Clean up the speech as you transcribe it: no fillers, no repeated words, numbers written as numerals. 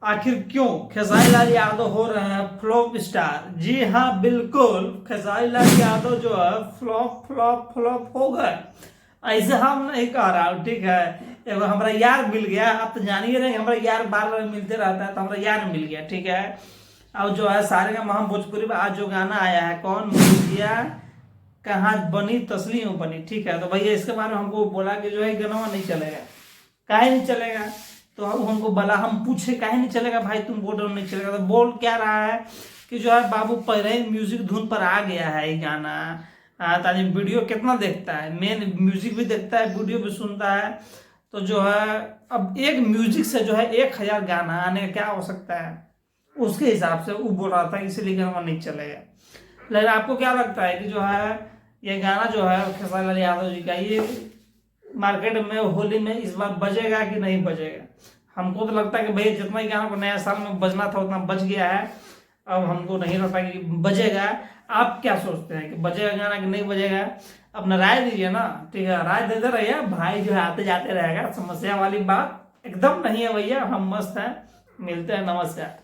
आखिर क्यों खेसारी लाल यादव हो रहे हैं फ्लॉप स्टार? जी हाँ बिल्कुल, खेसारी लाल यादव जो है फ्लॉप फ्लॉप फ्लॉप हो गए। ऐसे हम नहीं कह रहा हूँ, ठीक है। एगो हमारा यार मिल गया, आप तो जान ही रहे हमारा यार बार बार मिलते रहता है, तो हमारा यार मिल गया, ठीक है। अब जो है सारे का हम भोजपुरी में आज जो गाना आया है, कौन मुखिया कहाँ बनी तस्लीम बनी, ठीक है। तो भैया इसके बारे में हमको बोला कि जो है गाना नहीं चलेगा। काहे नहीं चलेगा? तो अब हमको बोला, हम पूछे काहे नहीं चलेगा भाई, तुम बोल रहे हो नहीं चलेगा। तो बोल क्या रहा है कि जो है बाबू पहले ही म्यूजिक धुन पर आ गया है ये गाना। ताकि वीडियो कितना देखता है, मेन म्यूजिक भी देखता है, वीडियो भी सुनता है। तो जो है अब एक म्यूजिक से जो है 1000 गाना आने का क्या हो सकता है, उसके हिसाब से वो बोल रहा था, इसीलिए गाना नहीं चलेगा। लेकिन आपको क्या लगता है कि जो है ये गाना जो है खेसारी लाल यादव जी का, ये मार्केट में होली में इस बार बजेगा कि नहीं बजेगा? हमको तो लगता है कि भाई जितना ही गाना को नया साल में बजना था उतना बज गया है। अब हमको नहीं लगता कि बजेगा। आप क्या सोचते हैं कि बजेगा गाना कि नहीं बजेगा? अपना राय दीजिए ना, ठीक है। राय देते रहिए, भाई जो है आते जाते रहेगा, समस्या वाली बात एकदम नहीं है भैया, हम मस्त हैं। मिलते हैं, नमस्कार।